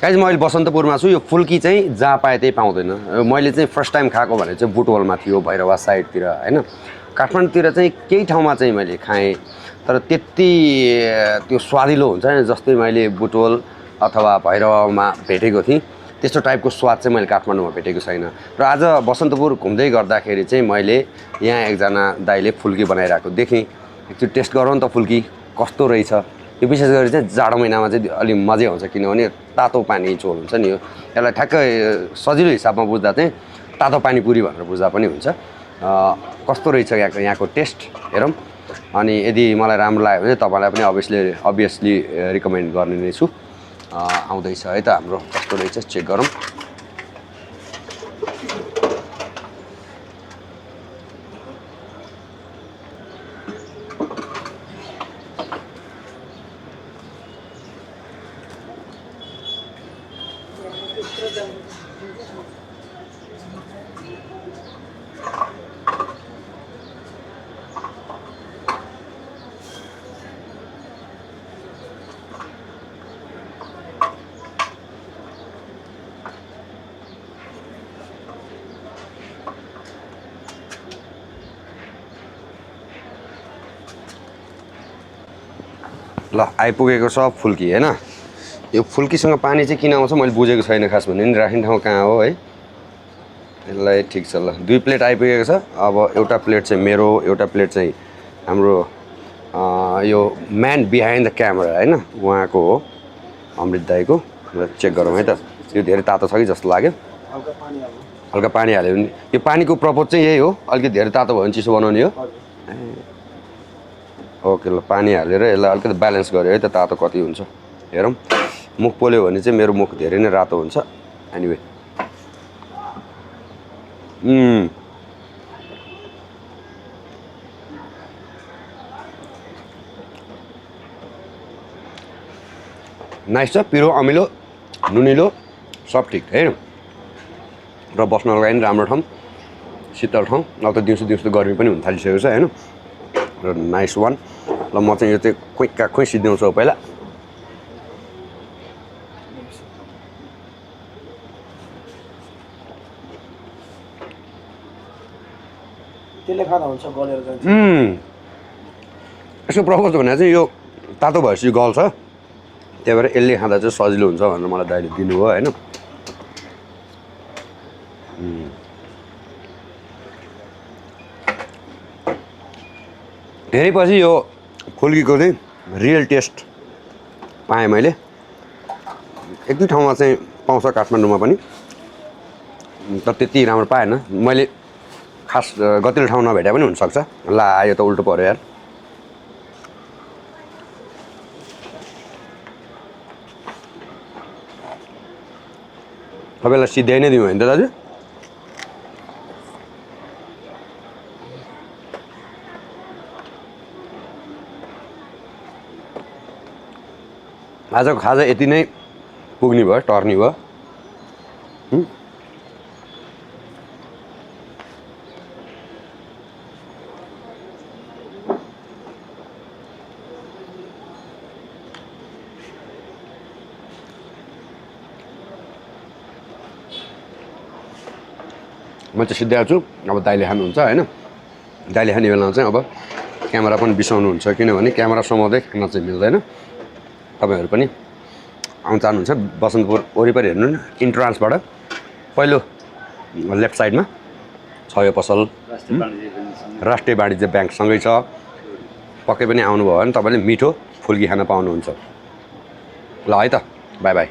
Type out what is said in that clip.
Guys मैले बसन्तपुरमा छु। यो फुल्की चाहिँ जहाँ पाए त्यही पाउँदैन। मैले चाहिँ फर्स्ट टाइम खाएको भने चाहिँ बुटवलमा थियो, भैरवा साइडतिर होइन। काठमाडौँतिर चाहिँ केही ठाउँमा चाहिँ मैले खाएँ, तर त्यति त्यो स्वादिलो हुन्छ नि जस्तै मैले बुटवल अथवा भैरवामा भेटेको थिएँ त्यस्तो टाइपको स्वाद चाहिँ मैले काठमाडौँमा भेटेको छैन। र आज बसन्तपुर घुम्दै गर्दाखेरि चाहिँ मैले यहाँ एकजना दाइले फुल्की बनाइरहेको देखेँ। एकचोटि टेस्ट गरौँ न त फुल्की कस्तो रहेछ। यो विशेष गरी चाहिँ जाडो महिनामा चाहिँ अलिक मजै आउँछ, किनभने तातो पानी झोल हुन्छ नि। यो यसलाई ठ्याक्कै सजिलो हिसाबमा बुझ्दा चाहिँ तातो पानी पुरी भनेर बुझ्दा पनि हुन्छ। कस्तो रहेछ यहाँको टेस्ट हेरौँ। अनि यदि मलाई राम्रो लाग्यो भने तपाईँलाई पनि अभियसली रिकमेन्ड गर्ने नै छु। आउँदैछ है त हाम्रो, कस्तो रहेछ चेक गरौँ। ल आइपुगेको छ फुल्की होइन। यो फुल्कीसँग पानी चाहिँ किन आउँछ मैले बुझेको छैन खास भन्ने नि। राख्ने ठाउँ कहाँ हो है, यसलाई ठिक छ। ल 2 प्लेट आइपुगेको छ। अब एउटा प्लेट चाहिँ मेरो, एउटा प्लेट चाहिँ हाम्रो यो म्यान बिहाइन्ड द क्यामेरा होइन उहाँको हो, अमृत दाईको। ल चेक गरौँ है त। यो धेरै तातो छ कि जस्तो लाग्यो। हल्का पानी हाल्यो भने यो पानीको प्रपोज चाहिँ यही हो, अलिकति धेरै तातो भयो भने चिसो बनाउने हो। ओके ल पानी हालेर यसलाई अलिकति ब्यालेन्स गऱ्यो है त तातो कति हुन्छ हेरौँ। मुख पोल्यो भने चाहिँ मेरो मुख धेरै नै रातो हुन्छ। एनिवे नाइस छ। पिरो अमिलो नुनिलो सब ठिक है। र बस्नको लागि राम्रो ठाउँ, शीतल ठाउँ। अब त दिउँसो गर्मी पनि हुन थालिसकेको छ होइन। र नाइस वान। ल म चाहिँ यो चाहिँ खोइ सिद्ध्याउँछु पहिला। त्यसले खाँदा हुन्छ गलेर जान्छ। यसको प्रपोज भने चाहिँ यो तातो भएपछि गल्छ, त्यही भएर यसले खाँदा चाहिँ सजिलो हुन्छ भनेर मलाई दाइले दिनुभयो होइन। धेरै पछि यो फुल्कीको चाहिँ रियल टेस्ट पाएँ मैले। 1-2 ठाउँमा चाहिँ पाउँछ काठमाडौँमा पनि, तर त्यति राम्रो पाएन मैले। खास गतिलो ठाउँ नभेटे पनि हुनसक्छ। ला यो त उल्टो पऱ्यो यार। तपाईँलाई सिध्याइ नै दिउँ होइन त दाजु। आजको खाजा यति नै पुग्ने भयो, टर्नी भयो। म चाहिँ सिद्ध्याउँछु। अब दाइले खानुहुन्छ होइन। दाइले खाने बेलामा चाहिँ अब क्यामेरा पनि बिसाउनुहुन्छ, किनभने क्यामेरा समाउँदै खान चाहिँ मिल्दैन। तपाईँहरू पनि आउनु चाहनुहुन्छ बसन्तपुर वरिपरि हेर्नु न। इन्ट्रान्सबाट पहिलो लेफ्ट साइडमा छ यो पसल। राष्ट्रिय वाणिज्य ब्याङ्कसँगै छ। पक्कै पनि आउनुभयो भने तपाईँले मिठो फुल्की खान पाउनुहुन्छ। ल है त, बाई बाई।